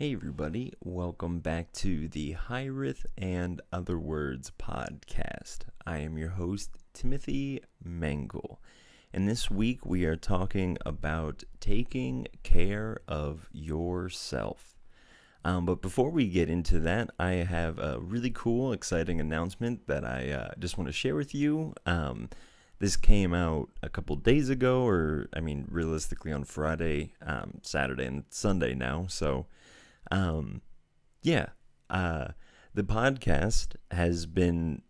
Hey everybody, welcome back to the Hiraeth and Other Words podcast. I am your host, Timothy Mangle, and this week we are talking about taking care of yourself. But before we get into that, I have a really cool, exciting announcement that I just want to share with you. This came out a couple days ago, realistically on Friday, Saturday, and Sunday now, so... the podcast has been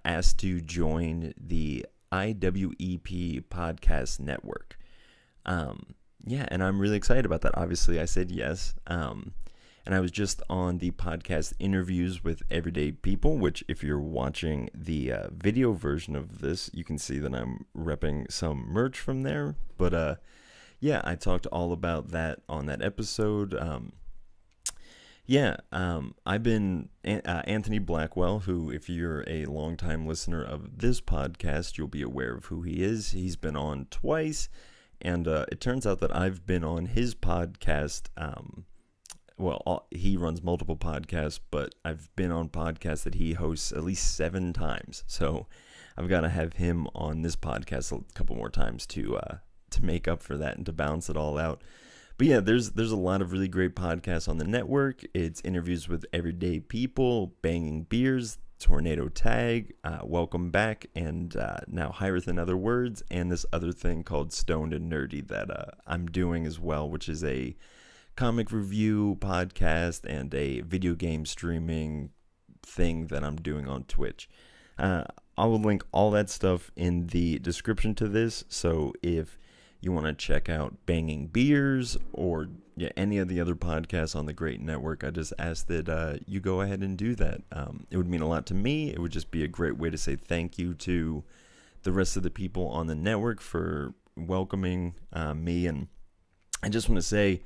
asked to join the IWEP Podcast Network. And I'm really excited about that. Obviously, I said yes. And I was just on the podcast Interviews with Everyday People, which if you're watching the video version of this, you can see that I'm repping some merch from there. But I talked all about that on that episode. I've been Anthony Blackwell, who, if you're a longtime listener of this podcast, you'll be aware of who he is. He's been on twice, and it turns out that I've been on his podcast. He runs multiple podcasts, but I've been on podcasts that he hosts at least 7 times. So I've got to have him on this podcast a couple more times to make up for that and to balance it all out. But yeah, there's a lot of really great podcasts on the network. It's Interviews with Everyday People, Banging Beers, Tornado Tag, Welcome Back, and now Hiraeth and Other Words, and this other thing called Stoned and Nerdy that I'm doing as well, which is a comic review podcast and a video game streaming thing that I'm doing on Twitch. I will link all that stuff in the description to this, so if you want to check out Banging Beers or any of the other podcasts on the great network, I just ask that you go ahead and do that. It would mean a lot to me. It would just be a great way to say thank you to the rest of the people on the network for welcoming me. And I just want to say,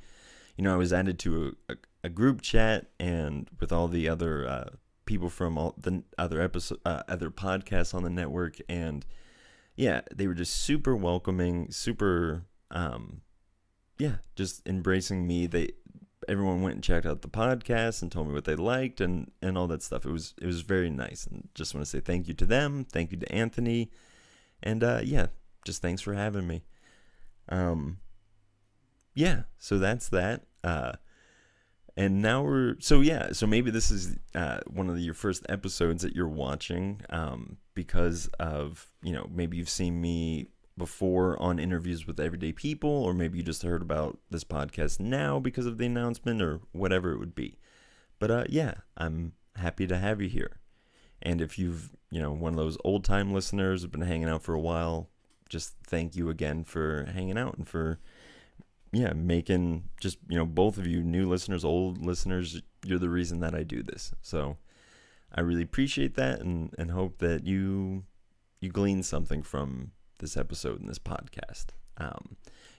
I was added to a group chat and with all the other people from all the other podcasts on the network, and they were just super welcoming, super, just embracing me. Everyone went and checked out the podcast and told me what they liked and all that stuff. It was very nice, and just want to say thank you to them. Thank you to Anthony, and just thanks for having me. So that's that. And now so maybe this is one of your first episodes that you're watching, because of, maybe you've seen me before on Interviews with Everyday People, or maybe you just heard about this podcast now because of the announcement, or whatever it would be. But I'm happy to have you here. And if you've, one of those old time listeners who've been hanging out for a while, just thank you again for hanging out and for making just, both of you, new listeners, old listeners, you're the reason that I do this. So I really appreciate that, and hope that you glean something from this episode and this podcast.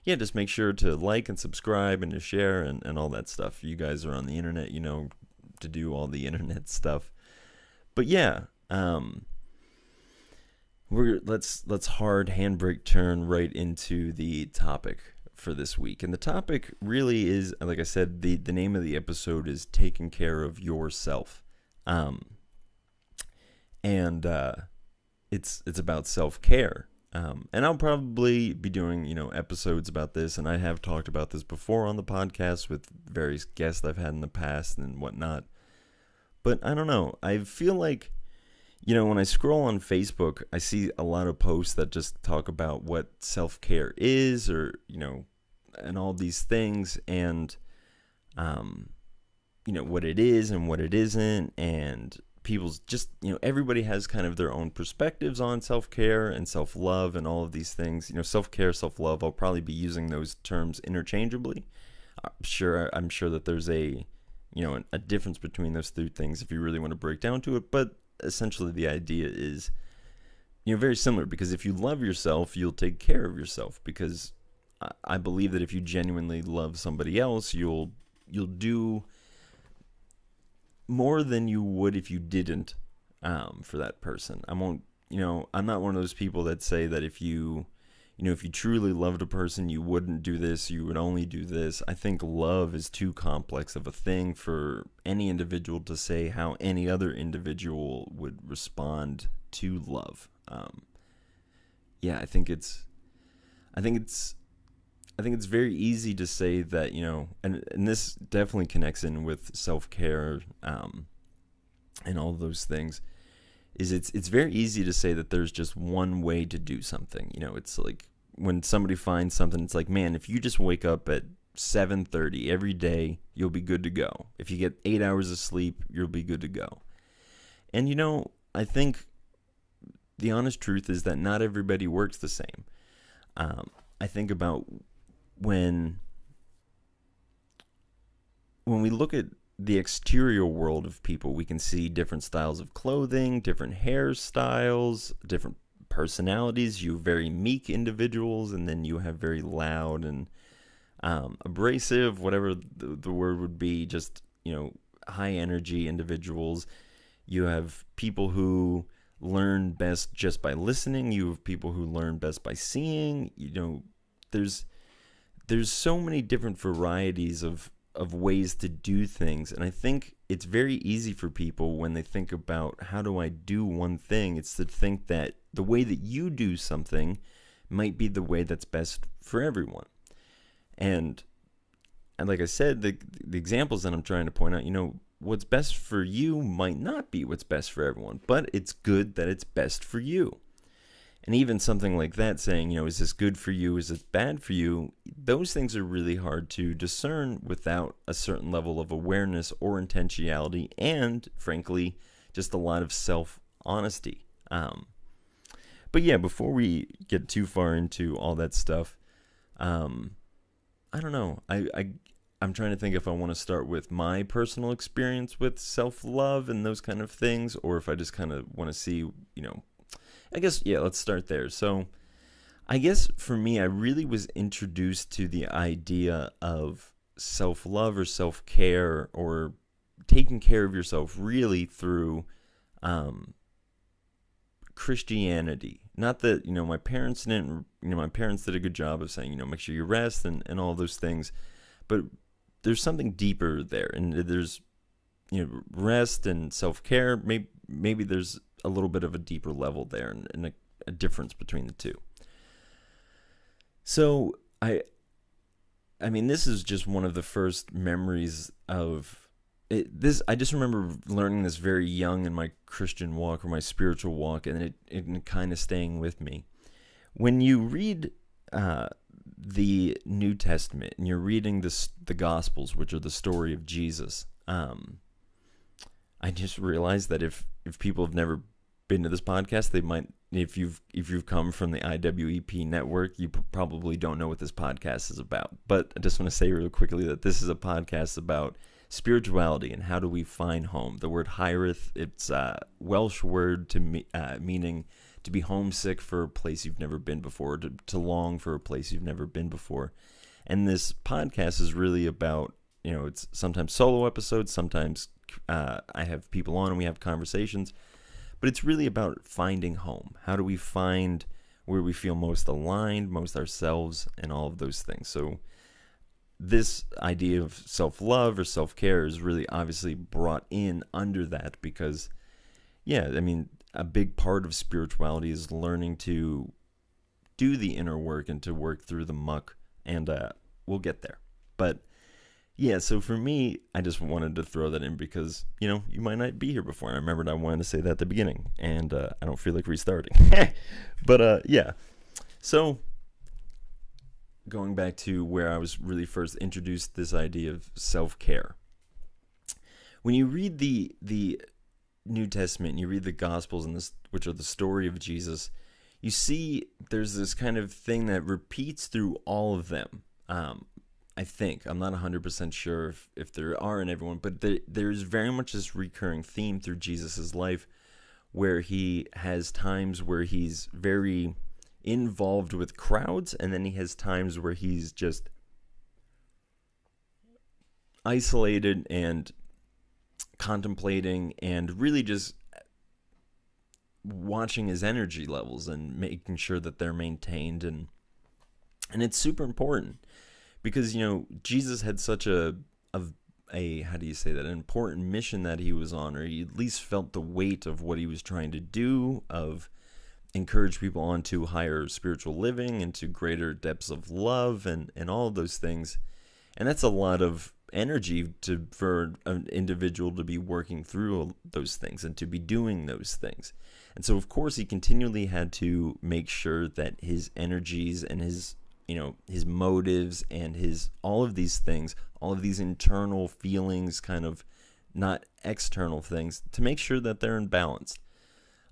Just make sure to like and subscribe and to share and all that stuff. You guys are on the internet, to do all the internet stuff. But let's hard handbrake turn right into the topic for this week. And the topic really is, like I said, the name of the episode is Taking Care of Yourself. It's about self-care. And I'll probably be doing, episodes about this, and I have talked about this before on the podcast with various guests I've had in the past and whatnot. But I don't know. I feel like, when I scroll on Facebook, I see a lot of posts that just talk about what self-care is, or, and all these things, and, what it is and what it isn't, and people's just, everybody has kind of their own perspectives on self-care and self-love and all of these things. Self-care, self-love, I'll probably be using those terms interchangeably. I'm sure that there's a difference between those 2 things if you really want to break down to it, but essentially the idea is, very similar, because if you love yourself, you'll take care of yourself, because I believe that if you genuinely love somebody else, you'll do more than you would if you didn't, for that person. I'm not one of those people that say that if you if you truly loved a person, you wouldn't do this, you would only do this. I think love is too complex of a thing for any individual to say how any other individual would respond to love. Yeah, I think it's very easy to say that, and this definitely connects in with self-care, and all of those things, is it's very easy to say that there's just one way to do something. It's like when somebody finds something, it's like, man, if you just wake up at 7:30 every day, you'll be good to go. If you get 8 hours of sleep, you'll be good to go. And I think the honest truth is that not everybody works the same. I think about when we look at the exterior world of people, we can see different styles of clothing, different hairstyles, different personalities. You have very meek individuals, and then you have very loud and abrasive, whatever the word would be, just, high energy individuals. You have people who learn best just by listening. You have people who learn best by seeing. There's so many different varieties of ways to do things. And I think it's very easy for people when they think about how do I do one thing, it's to think that the way that you do something might be the way that's best for everyone. And like I said, the examples that I'm trying to point out, what's best for you might not be what's best for everyone, but it's good that it's best for you. And even something like that, saying, is this good for you? Is this bad for you? Those things are really hard to discern without a certain level of awareness or intentionality, and frankly, just a lot of self-honesty. But yeah, before we get too far into all that stuff, I don't know. I'm trying to think if I want to start with my personal experience with self-love and those kind of things, or if I just kind of want to see, I guess, yeah, let's start there. So I guess for me, I really was introduced to the idea of self-love or self-care or taking care of yourself really through Christianity. Not that, my parents didn't, my parents did a good job of saying, make sure you rest and all those things. But there's something deeper there. And there's, rest and self-care. Maybe there's a little bit of a deeper level there, and a difference between the two. So I mean, this is just one of the first memories of it. I just remember learning this very young in my Christian walk or my spiritual walk, and it kind of staying with me. When you read the New Testament and you're reading the Gospels, which are the story of Jesus, I just realized that if people have never been to this podcast, they might, if you've come from the IWEP Network, you probably don't know what this podcast is about. But I just want to say real quickly that this is a podcast about spirituality and how do we find home. The word Hiraeth, it's a Welsh word meaning to be homesick for a place you've never been before, to long for a place you've never been before. And this podcast is really about, it's sometimes solo episodes, sometimes I have people on and we have conversations, but it's really about finding home. How do we find where we feel most aligned, most ourselves, and all of those things. So this idea of self-love or self-care is really obviously brought in under that because, yeah, I mean, a big part of spirituality is learning to do the inner work and to work through the muck, and we'll get there. But yeah, so for me, I just wanted to throw that in because, you might not be here before. I remembered I wanted to say that at the beginning, and I don't feel like restarting. But yeah, so going back to where I was really first introduced to this idea of self-care. When you read the New Testament and you read the Gospels, and this, which are the story of Jesus, you see there's this kind of thing that repeats through all of them. I think. I'm not 100% sure if there are in everyone, but there's very much this recurring theme through Jesus' life where he has times where he's very involved with crowds, and then he has times where he's just isolated and contemplating and really just watching his energy levels and making sure that they're maintained. And And it's super important because, Jesus had such a how do you say that, an important mission that he was on, or he at least felt the weight of what he was trying to do, of encourage people onto higher spiritual living, into greater depths of love, and all of those things. And that's a lot of energy for an individual to be working through those things and to be doing those things. And so, of course, he continually had to make sure that his energies and his motives and all of these things, all of these internal feelings, kind of not external things, to make sure that they're in balance.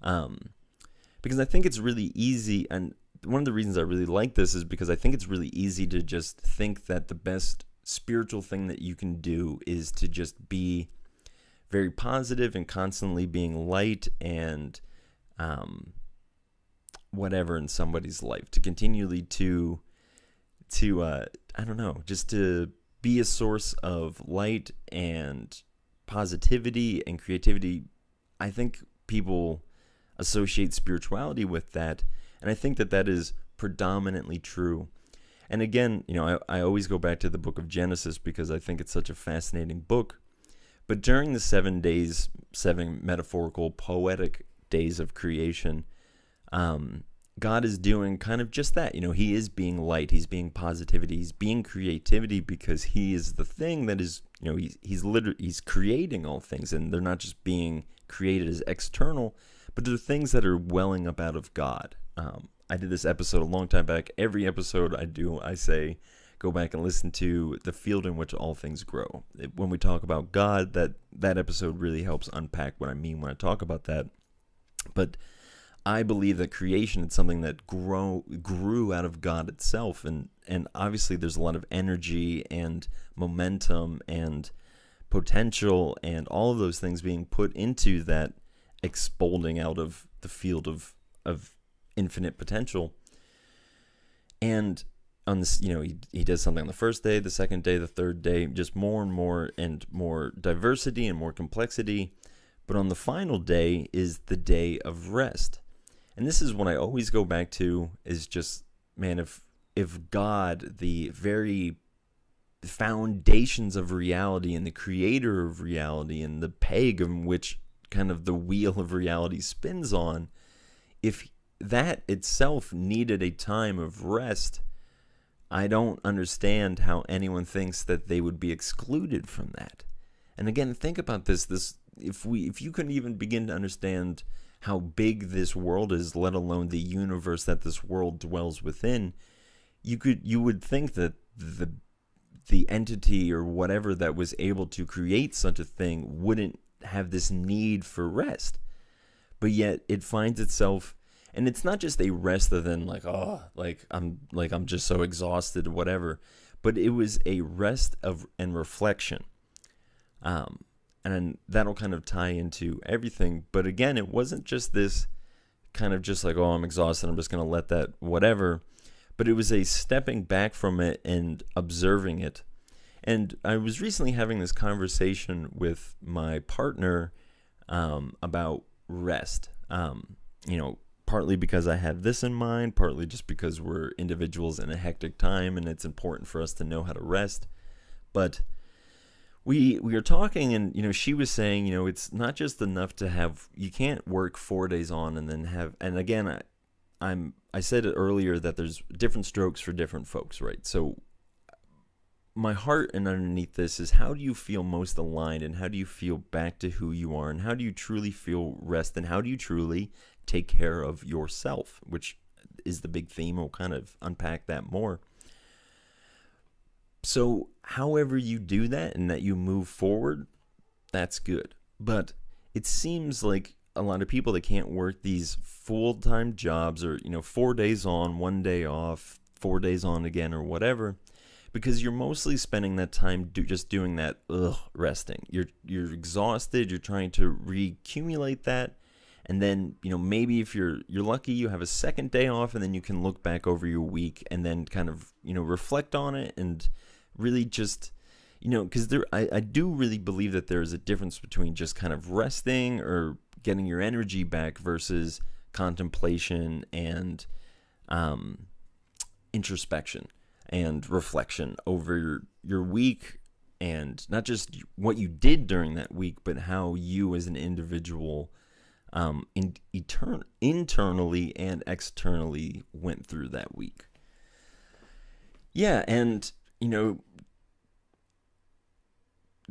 Because I think it's really easy, and one of the reasons I really like this is because I think it's really easy to just think that the best spiritual thing that you can do is to just be very positive and constantly being light and whatever in somebody's life, to continually to I don't know, just to be a source of light and positivity and creativity. I think people associate spirituality with that, and I think that that is predominantly true. And again, I always go back to the book of Genesis because I think it's such a fascinating book. But during the 7 days, 7 metaphorical, poetic days of creation, God is doing kind of just that. He is being light, he's being positivity, he's being creativity, because he is the thing that is, he's creating all things, and they're not just being created as external, but they're things that are welling up out of God. I did this episode a long time back. Every episode I say, go back and listen to The Field in Which All Things Grow. When we talk about God, that episode really helps unpack what I mean when I talk about that. But I believe that creation is something that grew out of God itself, and obviously there's a lot of energy and momentum and potential and all of those things being put into that exploding out of the field of infinite potential. And on this, he does something on the first day, the second day, the third day, just more and more diversity and more complexity. But on the final day is the day of rest. And this is what I always go back to, is just, man, if God, the very foundations of reality and the creator of reality and the peg on which kind of the wheel of reality spins on, if that itself needed a time of rest, I don't understand how anyone thinks that they would be excluded from that. And again, think about this if you couldn't even begin to understand how big this world is, let alone the universe that this world dwells within, you would think that the entity or whatever that was able to create such a thing wouldn't have this need for rest. But yet it finds itself, and it's not just a rest than I'm just so exhausted or whatever, but it was a rest and reflection. And that'll kind of tie into everything. But again, it wasn't just this kind of just like, oh, I'm exhausted, I'm just going to let that whatever. But it was a stepping back from it and observing it. And I was recently having this conversation with my partner about rest. Partly because I had this in mind, partly just because we're individuals in a hectic time and it's important for us to know how to rest. But we were talking, and she was saying, it's not just enough to have, you can't work 4 days on and then have, and again, I said it earlier that there's different strokes for different folks, right? So my heart and underneath this is, how do you feel most aligned, and how do you feel back to who you are, and how do you truly feel rest, and how do you truly take care of yourself, which is the big theme. We'll kind of unpack that more. So however you do that and that you move forward, that's good. But it seems like a lot of people that can't work these full-time jobs, or 4 days on, 1 day off, 4 days on again, or whatever, because you're mostly spending that time just doing that resting. You're exhausted, you're trying to reaccumulate that, and then maybe if you're lucky, you have a second day off, and then you can look back over your week and then kind of reflect on it, and really just because I do really believe that there is a difference between just kind of resting or getting your energy back versus contemplation and introspection and reflection over your week, and not just what you did during that week, but how you as an individual internally and externally went through that week. Yeah, and,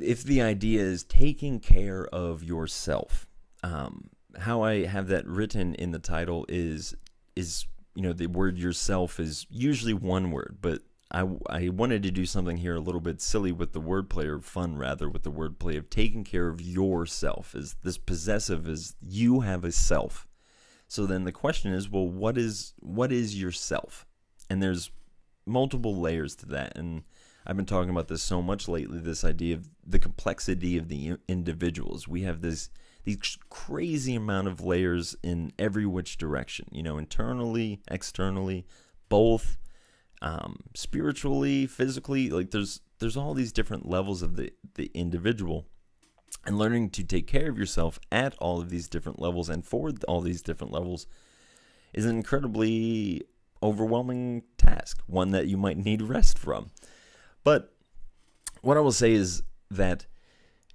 if the idea is taking care of yourself, how I have that written in the title is the word yourself is usually one word, but I wanted to do something here a little bit silly with the wordplay, or fun rather, with the wordplay of taking care of yourself. Is this possessive as you have a self? So then the question is, well, what is yourself? And there's multiple layers to that, and I've been talking about this so much lately, this idea of the complexity of the individuals. We have these crazy amount of layers in every which direction, internally, externally, both, spiritually, physically. Like there's all these different levels of the individual, and learning to take care of yourself at all of these different levels and for all these different levels is an incredibly overwhelming task, one that you might need rest from. But what I will say is that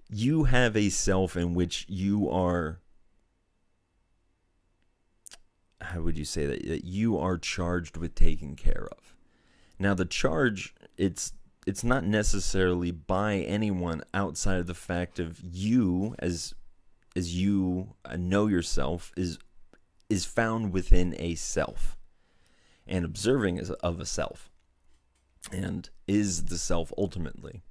you have a self in which you are, how would you say that you are charged with taking care of. Now the charge, it's not necessarily by anyone outside of the fact of you as you know yourself is found within a self, and observing of a self, and is the self ultimately.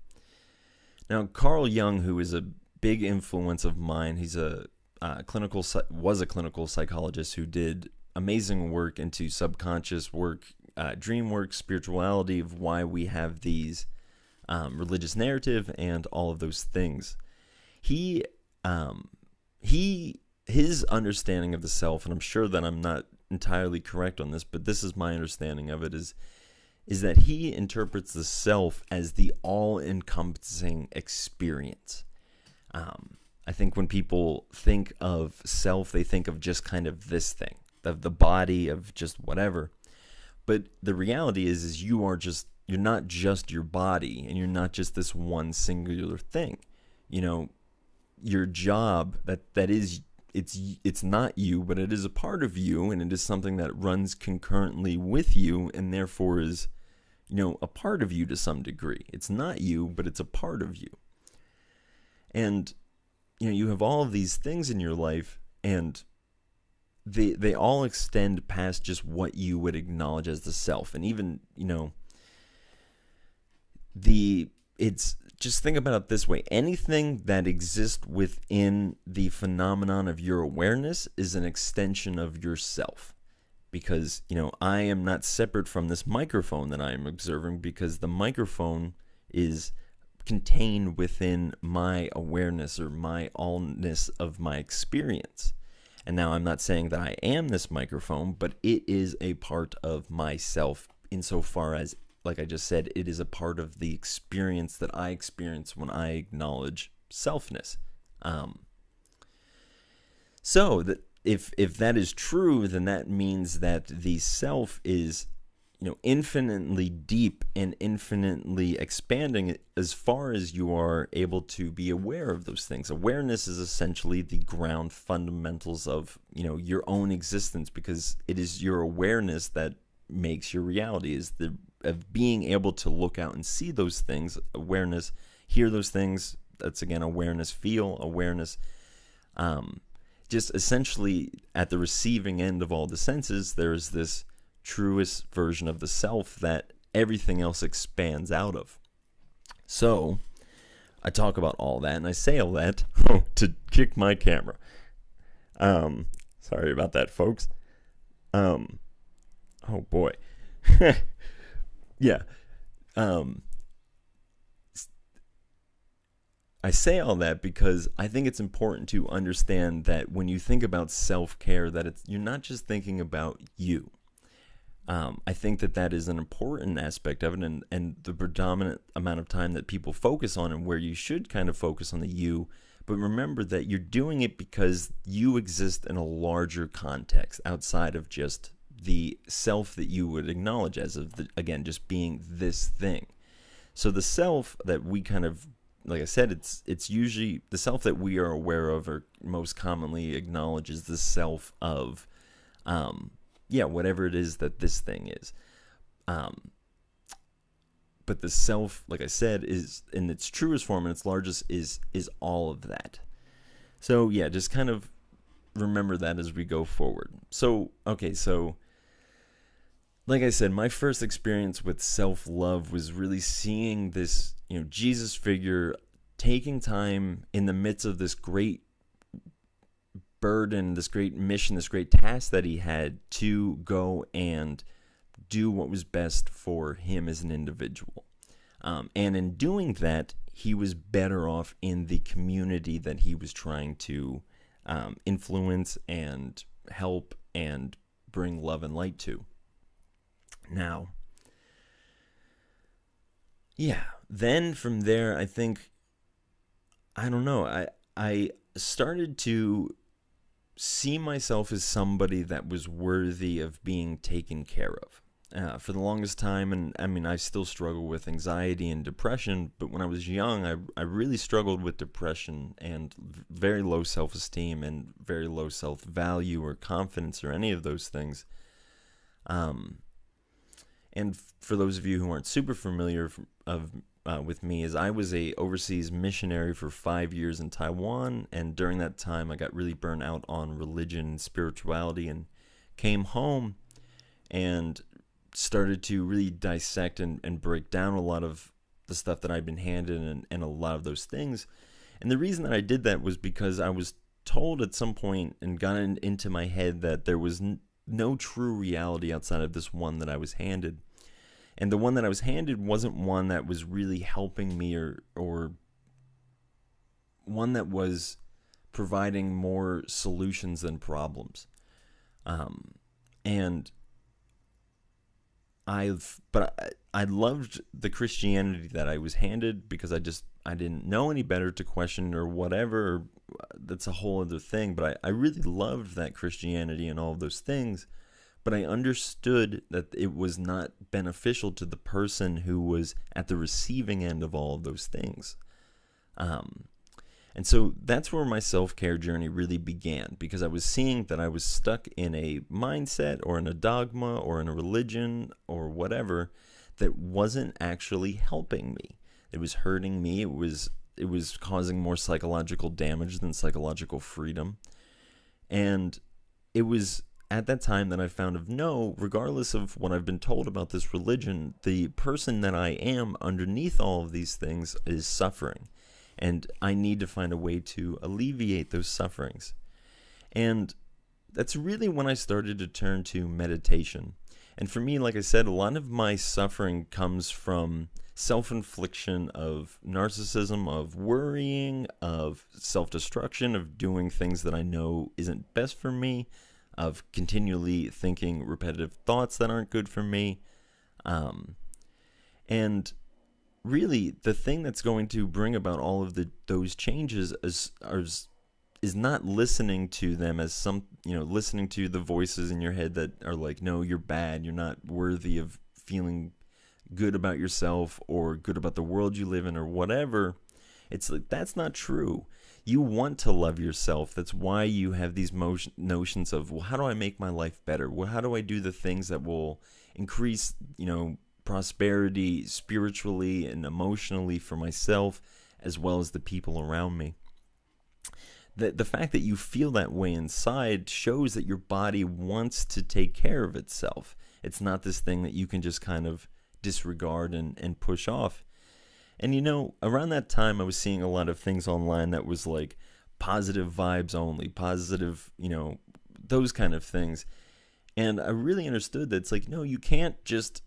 Now, Carl Jung, who is a big influence of mine, he's was a clinical psychologist who did amazing work into subconscious work, dream work, spirituality, of why we have these religious narrative and all of those things. His understanding of the self, and I'm sure that I'm not entirely correct on this, but this is my understanding of it, is that he interprets the self as the all-encompassing experience. I think when people think of self, they think of just kind of this thing, of the body, of just whatever. But the reality is you're not just your body, and you're not just this one singular thing. Your job, that is, it's not you, but it is a part of you, and it is something that runs concurrently with you, and therefore is, a part of you to some degree. It's not you, but it's a part of you. And, you have all of these things in your life, and they all extend past just what you would acknowledge as the self. And even, just think about it this way. Anything that exists within the phenomenon of your awareness is an extension of yourself. Because, I am not separate from this microphone that I am observing, because the microphone is contained within my awareness, or my allness of my experience. And now I'm not saying that I am this microphone, but it is a part of myself, insofar as, like I just said, it is a part of the experience that I experience when I acknowledge selfness. So that if that is true, then that means that the self is, infinitely deep and infinitely expanding as far as you are able to be aware of those things. Awareness is essentially the ground fundamentals of, your own existence, because it is your awareness that makes your reality, is of being able to look out and see those things, awareness, hear those things. That's again awareness, feel awareness. Just essentially at the receiving end of all the senses, there is this truest version of the self that everything else expands out of. So I talk about all that, and I say all that to kick my camera. Sorry about that, folks. Oh boy. Yeah. I say all that because I think it's important to understand that when you think about self-care, that you're not just thinking about you. I think that is an important aspect of it, and the predominant amount of time that people focus on, and where you should kind of focus on the you. But remember that you're doing it because you exist in a larger context outside of just the self that you would acknowledge as again, just being this thing. So the self that we kind of, like I said, it's usually the self that we are aware of or most commonly acknowledge is the self of, whatever it is that this thing is. But the self, like I said, is in its truest form and its largest is all of that. So yeah, just kind of remember that as we go forward. So, okay, so like I said, my first experience with self-love was really seeing this, Jesus figure taking time in the midst of this great burden, this great mission, this great task that he had to go and do what was best for him as an individual. And in doing that, he was better off in the community that he was trying to influence and help and bring love and light to. Now, yeah, then from there, I think, I don't know, I started to see myself as somebody that was worthy of being taken care of. For the longest time, and I mean, I still struggle with anxiety and depression, but when I was young, I really struggled with depression and very low self-esteem and very low self-value or confidence or any of those things. And for those of you who aren't super familiar with me, is I was a overseas missionary for 5 years in Taiwan, and during that time I got really burnt out on religion and spirituality and came home and started to really dissect and break down a lot of the stuff that I'd been handed and a lot of those things. And the reason that I did that was because I was told at some point and got into my head that there was no true reality outside of this one that I was handed. And the one that I was handed wasn't one that was really helping me or one that was providing more solutions than problems. And I loved the Christianity that I was handed because I didn't know any better to question or whatever. That's a whole other thing. But I really loved that Christianity and all of those things. But I understood that it was not beneficial to the person who was at the receiving end of all of those things. And so that's where my self-care journey really began, because I was seeing that I was stuck in a mindset or in a dogma or in a religion or whatever that wasn't actually helping me. It was hurting me. It was causing more psychological damage than psychological freedom. And it was at that time that I found regardless of what I've been told about this religion, the person that I am underneath all of these things is suffering. And I need to find a way to alleviate those sufferings. And that's really when I started to turn to meditation. And for me, like I said, a lot of my suffering comes from self-infliction of narcissism, of worrying, of self-destruction, of doing things that I know isn't best for me, of continually thinking repetitive thoughts that aren't good for me. And really, the thing that's going to bring about all of those changes is not listening to them as listening to the voices in your head that are like, no, you're bad, you're not worthy of feeling good about yourself or good about the world you live in or whatever. It's like, that's not true. You want to love yourself. That's why you have these notions of, well, how do I make my life better? Well, how do I do the things that will increase, prosperity spiritually and emotionally for myself as well as the people around me? The fact that you feel that way inside shows that your body wants to take care of itself. It's not this thing that you can just kind of disregard and push off. And around that time I was seeing a lot of things online that was like positive vibes only, positive, those kind of things. And I really understood that it's like, no, you can't just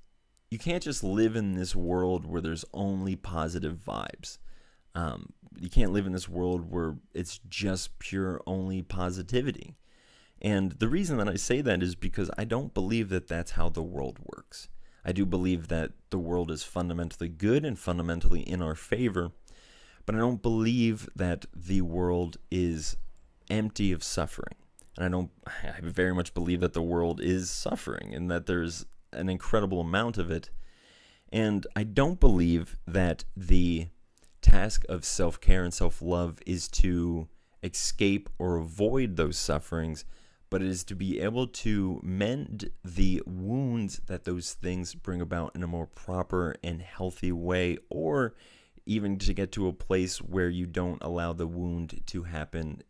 live in this world where there's only positive vibes. You can't live in this world where it's just pure only positivity. And the reason that I say that is because I don't believe that that's how the world works. I do believe that the world is fundamentally good and fundamentally in our favor, but I don't believe that the world is empty of suffering. And I very much believe that the world is suffering and that there's an incredible amount of it. And I don't believe that the task of self-care and self-love is to escape or avoid those sufferings, but it is to be able to mend the wounds that those things bring about in a more proper and healthy way, or even to get to a place where you don't allow the wound to happen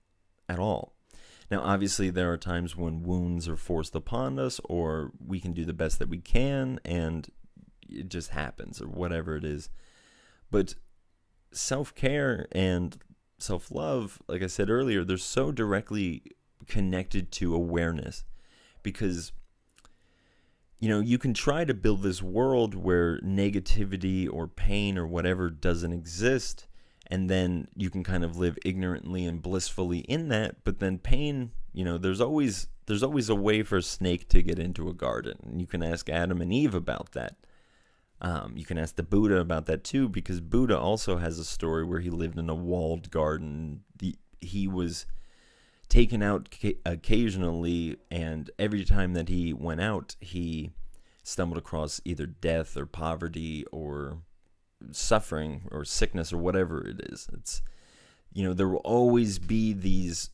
at all. Now, obviously, there are times when wounds are forced upon us, or we can do the best that we can, and it just happens, or whatever it is. But self-care and self-love, like I said earlier, they're so directly connected to awareness, because you can try to build this world where negativity or pain or whatever doesn't exist, and then you can kind of live ignorantly and blissfully in that. But then pain, there's always a way for a snake to get into a garden, and you can ask Adam and Eve about that. You can ask the Buddha about that too, because Buddha also has a story where he lived in a walled garden. He was taken out occasionally, and every time that he went out, he stumbled across either death or poverty or suffering or sickness or whatever it is. It's, there will always be these,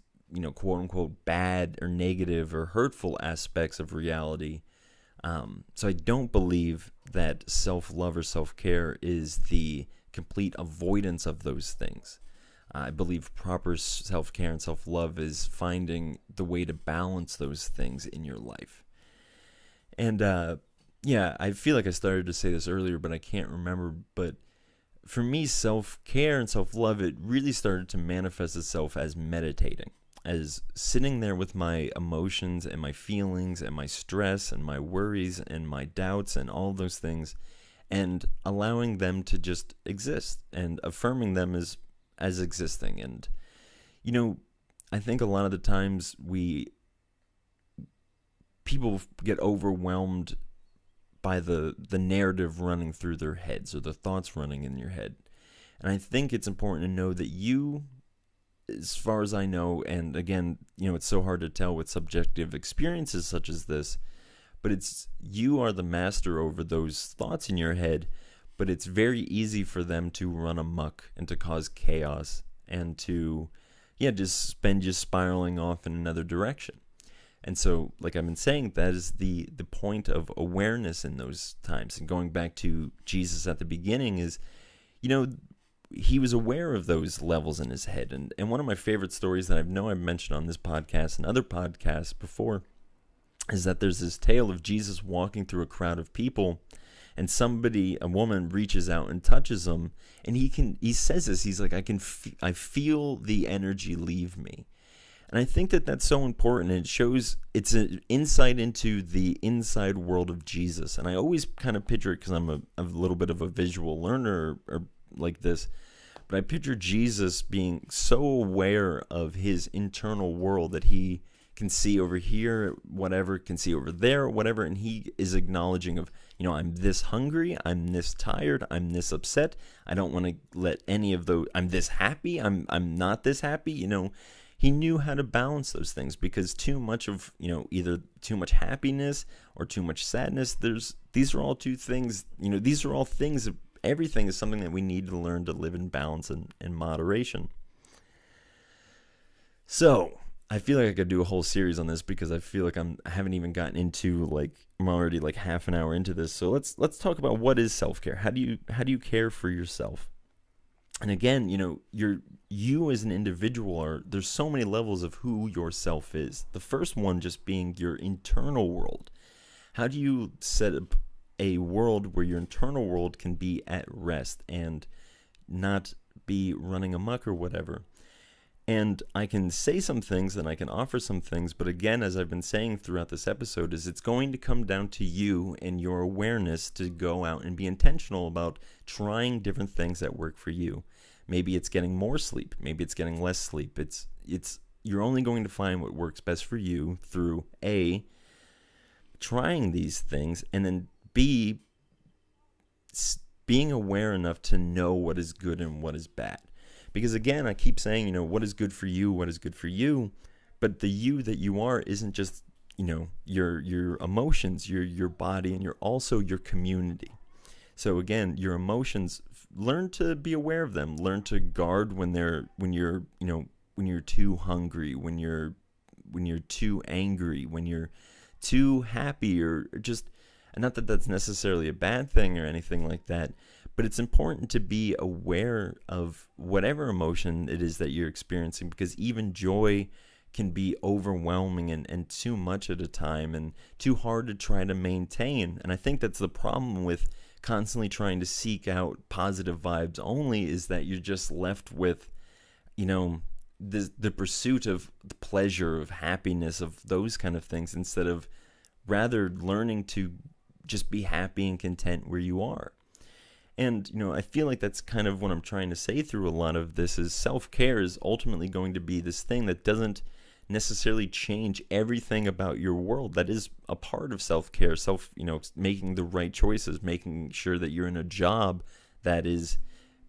quote unquote, bad or negative or hurtful aspects of reality. So I don't believe that self-love or self-care is the complete avoidance of those things. I believe proper self-care and self-love is finding the way to balance those things in your life. And I feel like I started to say this earlier, but I can't remember. But for me, self-care and self-love, it really started to manifest itself as meditating, as sitting there with my emotions and my feelings and my stress and my worries and my doubts and all those things, and allowing them to just exist and affirming them as existing. And I think a lot of the times people get overwhelmed by the narrative running through their heads, or the thoughts running in your head. And I think it's important to know that you, as far as I know, and again, it's so hard to tell with subjective experiences such as this, but you are the master over those thoughts in your head. But it's very easy for them to run amok and to cause chaos and to, just spiraling off in another direction. And so, like I've been saying, that is the point of awareness in those times. And going back to Jesus at the beginning is, he was aware of those levels in his head. And one of my favorite stories that I've mentioned on this podcast and other podcasts before is that there's this tale of Jesus walking through a crowd of people, and a woman reaches out and touches him, and he says this, he's like, I feel the energy leave me. And I think that that's so important, and it's an insight into the inside world of Jesus. And I always kind of picture it, because I'm a little bit of a visual learner or like this, but I picture Jesus being so aware of his internal world that he can see over here, whatever, can see over there, whatever, and he is acknowledging of, I'm this hungry, I'm this tired, I'm this upset, I don't want to let any of those, I'm this happy, I'm not this happy, he knew how to balance those things, because too much of, either too much happiness or too much sadness, these are all two things, these are all things, everything is something that we need to learn to live in balance and moderation. So, I feel like I could do a whole series on this, because I feel like I haven't even gotten into, I'm already half an hour into this. So let's talk about what is self-care. How do you care for yourself? And again, you as an individual there's so many levels of who yourself is. The first one just being your internal world. How do you set up a world where your internal world can be at rest and not be running amok or whatever? And I can say some things and I can offer some things, but again, as I've been saying throughout this episode, it's going to come down to you and your awareness to go out and be intentional about trying different things that work for you. Maybe it's getting more sleep, maybe it's getting less sleep. You're only going to find what works best for you through A, trying these things, and then B, being aware enough to know what is good and what is bad. Because again, I keep saying, what is good for you, what is good for you. But the you that you are isn't just, your emotions, your body, and you're also your community. So again, your emotions, learn to be aware of them. Learn to guard when you're too hungry, when you're too angry, when you're too happy, or just, and not that that's necessarily a bad thing or anything like that, but it's important to be aware of whatever emotion it is that you're experiencing, because even joy can be overwhelming and too much at a time and too hard to try to maintain. And I think that's the problem with constantly trying to seek out positive vibes only, is that you're just left with, the pursuit of pleasure, of happiness, of those kind of things, instead of rather learning to just be happy and content where you are. And, I feel like that's kind of what I'm trying to say through a lot of this, is self-care is ultimately going to be this thing that doesn't necessarily change everything about your world. That is a part of self-care, making the right choices, making sure that you're in a job that is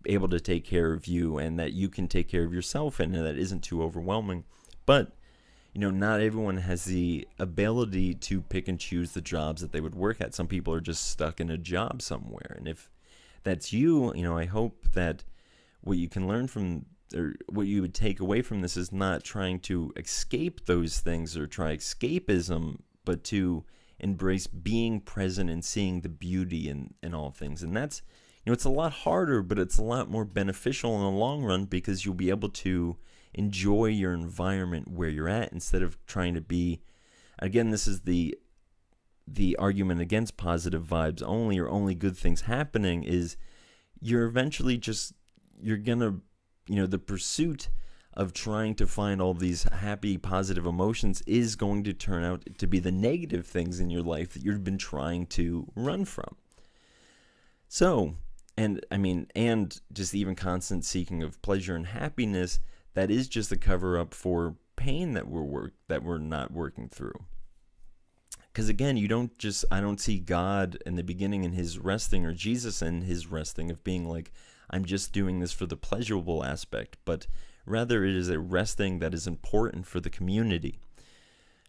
able to take care of you and that you can take care of yourself and that isn't too overwhelming. But not everyone has the ability to pick and choose the jobs that they would work at. Some people are just stuck in a job somewhere, and if that's you, I hope that what you can learn from, or what you would take away from this, is not trying to escape those things or try escapism, but to embrace being present and seeing the beauty in all things. And that's, it's a lot harder, but it's a lot more beneficial in the long run, because you'll be able to enjoy your environment where you're at, instead of trying to be, again, this is the argument against positive vibes only, or only good things happening, is you're eventually you're gonna, the pursuit of trying to find all these happy, positive emotions is going to turn out to be the negative things in your life that you've been trying to run from. So, and just even constant seeking of pleasure and happiness, that is just a cover-up for pain that we're not working through. Because again, I don't see God in the beginning in his resting, or Jesus in his resting, of being like, I'm just doing this for the pleasurable aspect, but rather it is a resting that is important for the community.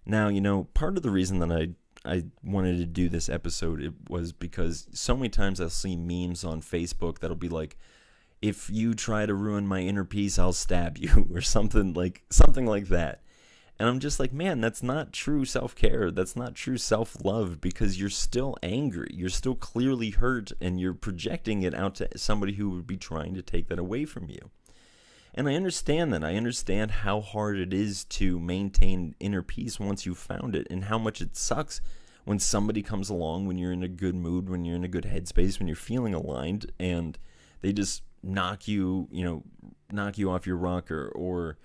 Now, part of the reason that I wanted to do this episode, it was because so many times I'll see memes on Facebook that'll be like, if you try to ruin my inner peace, I'll stab you, or something like that. And I'm just like, man, that's not true self-care. That's not true self-love, because you're still angry. You're still clearly hurt, and you're projecting it out to somebody who would be trying to take that away from you. And I understand that. I understand how hard it is to maintain inner peace once you've found it, and how much it sucks when somebody comes along when you're in a good mood, when you're in a good headspace, when you're feeling aligned, and they just knock you off your rocker, or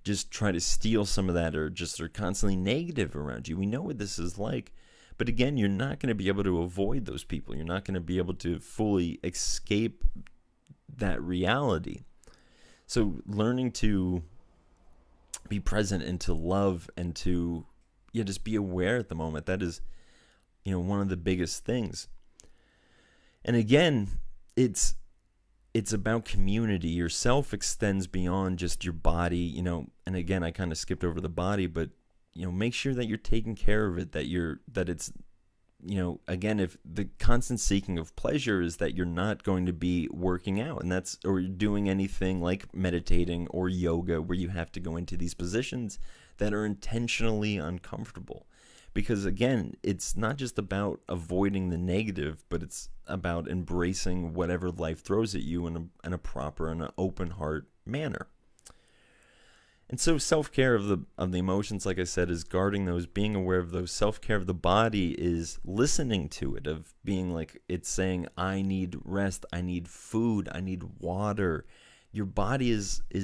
just try to steal some of that, or just are constantly negative around you. We know what this is like. But again, you're not going to be able to avoid those people. You're not going to be able to fully escape that reality. So learning to be present and to love and to just be aware at the moment, that is one of the biggest things. And again, it's about community. Yourself extends beyond just your body, and again, I kind of skipped over the body, but make sure that you're taking care of it, that it's again, if the constant seeking of pleasure is that you're not going to be working out, or doing anything like meditating or yoga, where you have to go into these positions that are intentionally uncomfortable. Because again, it's not just about avoiding the negative, but it's about embracing whatever life throws at you in a proper and an open heart manner. And so self-care of the emotions, like I said, is guarding those, being aware of those. Self-care of the body is listening to it, of being like, it's saying, I need rest, I need food, I need water. Your body it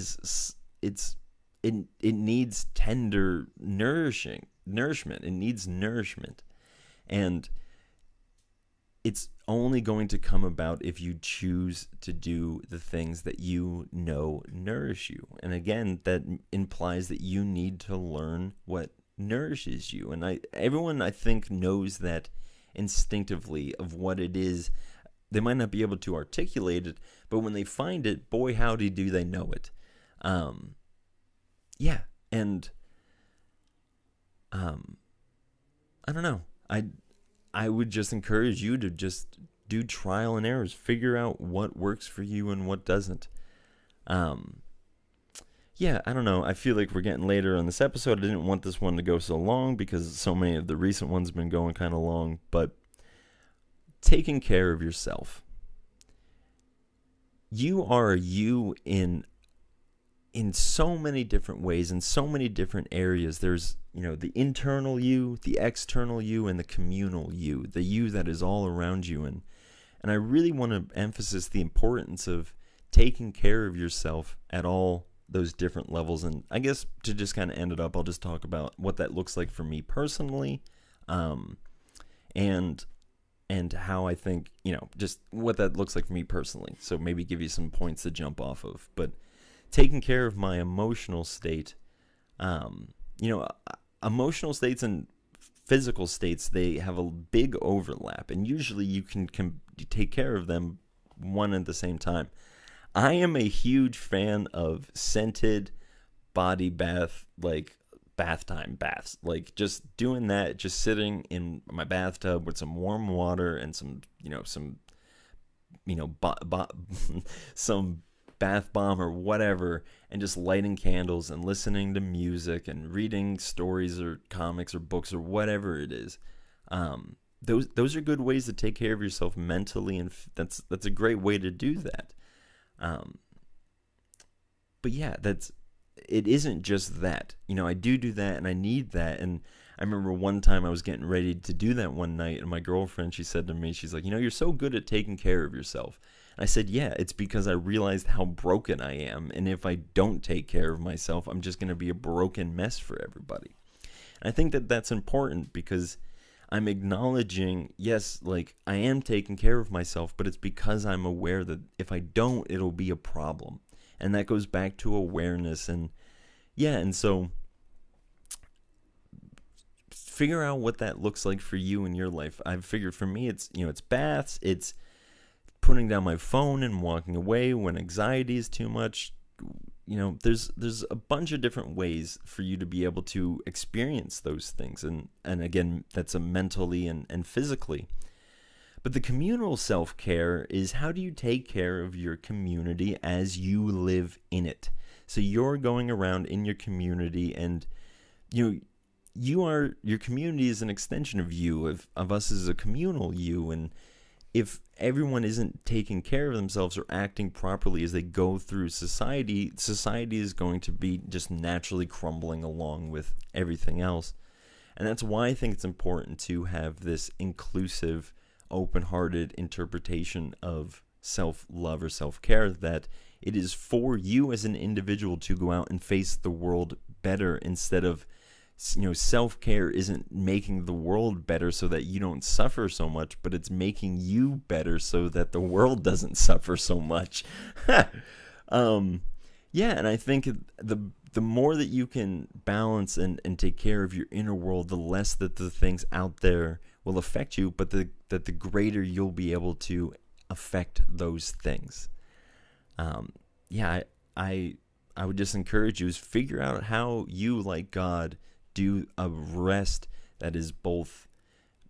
needs tender nourishment. It needs nourishment. And it's only going to come about if you choose to do the things that nourish you. And again, that implies that you need to learn what nourishes you. And everyone, I think, knows that instinctively of what it is. They might not be able to articulate it, but when they find it, boy, howdy do they know it. And I don't know. I would just encourage you to just do trial and errors, figure out what works for you and what doesn't. Yeah, I don't know. I feel like we're getting later on this episode. I didn't want this one to go so long because so many of the recent ones have been going kind of long, but taking care of yourself. You are you in so many different ways, in so many different areas. There's, the internal you, the external you, and the communal you, the you that is all around you. And I really want to emphasize the importance of taking care of yourself at all those different levels. And I guess to just kind of end it up, I'll just talk about what that looks like for me personally, and how I think, just what that looks like for me personally. So maybe give you some points to jump off of. But taking care of my emotional state, emotional states and physical states, they have a big overlap, and usually you can take care of them one at the same time. I am a huge fan of scented body bath, like bath time baths, like just doing that, just sitting in my bathtub with some warm water and some some bath bomb or whatever, and just lighting candles and listening to music and reading stories or comics or books or whatever it is. Those are good ways to take care of yourself mentally, and that's a great way to do that. But yeah, it isn't just that. I do that, and I need that. And I remember one time I was getting ready to do that one night, and my girlfriend, she said to me, she's like, you're so good at taking care of yourself. And I said, yeah, it's because I realized how broken I am, and if I don't take care of myself, I'm just going to be a broken mess for everybody. And I think that that's important, because I'm acknowledging, yes, like I am taking care of myself, but it's because I'm aware that if I don't, it'll be a problem. And that goes back to awareness. And yeah, and so figure out what that looks like for you in your life. I've figured for me, it's baths, it's putting down my phone and walking away when anxiety is too much. There's a bunch of different ways for you to be able to experience those things. And again, that's a mentally and physically. But the communal self-care is, how do you take care of your community as you live in it? So you're going around in your community, and your community is an extension of you, of us as a communal you. And if everyone isn't taking care of themselves or acting properly as they go through society is going to be just naturally crumbling along with everything else. And that's why I think it's important to have this inclusive, open-hearted interpretation of self-love or self-care, that it is for you as an individual to go out and face the world better, instead of, self-care isn't making the world better so that you don't suffer so much, but it's making you better so that the world doesn't suffer so much. Yeah, and I think the more that you can balance and take care of your inner world, the less that the things out there will affect you, but that the greater you'll be able to affect those things. Yeah, I would just encourage you is figure out how you, like God, do a rest that is both,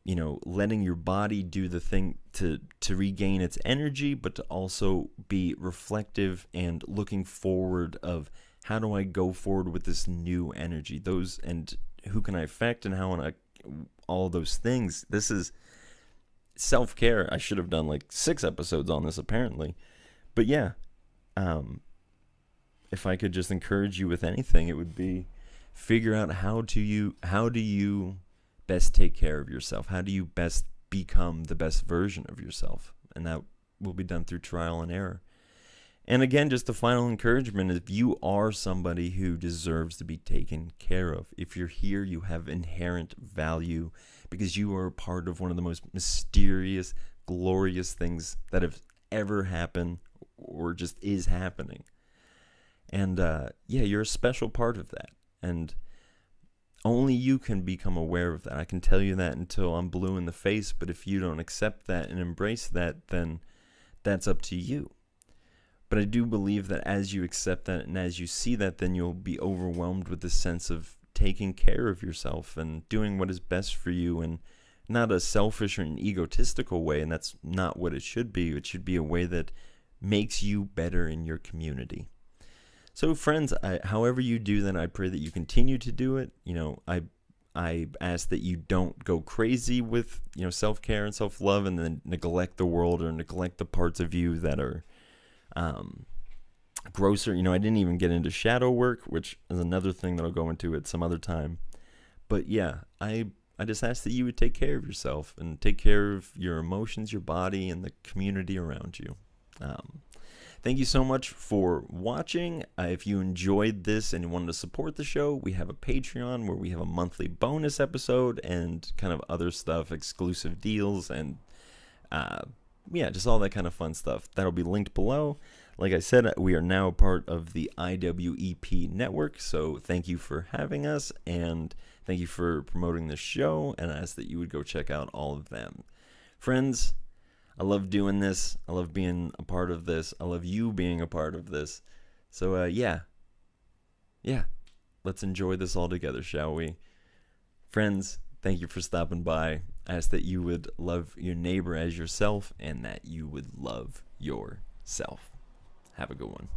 letting your body do the thing to regain its energy, but to also be reflective and looking forward of, how do I go forward with this new energy? And who can I affect, and how all those things. This is self-care. I should have done like 6 episodes on this, apparently. But yeah, if I could just encourage you with anything, it would be figure out how do you best take care of yourself? How do you best become the best version of yourself? And that will be done through trial and error. And again, just the final encouragement is, if you are somebody who deserves to be taken care of, if you're here, you have inherent value, because you are part of one of the most mysterious, glorious things that have ever happened, or just is happening. And yeah, you're a special part of that. And only you can become aware of that. I can tell you that until I'm blue in the face, but if you don't accept that and embrace that, then that's up to you. But I do believe that as you accept that and as you see that, then you'll be overwhelmed with the sense of taking care of yourself and doing what is best for you, and not a selfish or an egotistical way, and that's not what it should be. It should be a way that makes you better in your community. So friends, however you do that, I pray that you continue to do it. I ask that you don't go crazy with, self-care and self-love and then neglect the world or neglect the parts of you that are grosser. I didn't even get into shadow work, which is another thing that I'll go into at some other time. But yeah, I just ask that you would take care of yourself and take care of your emotions, your body, and the community around you. Thank you so much for watching. If you enjoyed this and you wanted to support the show, we have a Patreon where we have a monthly bonus episode and kind of other stuff, exclusive deals, and just all that kind of fun stuff. That'll be linked below. Like I said, we are now a part of the IWEP Network, so thank you for having us, and thank you for promoting the show, and I ask that you would go check out all of them. Friends, I love doing this. I love being a part of this. I love you being a part of this. So, yeah, let's enjoy this all together, shall we? Friends, thank you for stopping by. I ask that you would love your neighbor as yourself and that you would love yourself. Have a good one.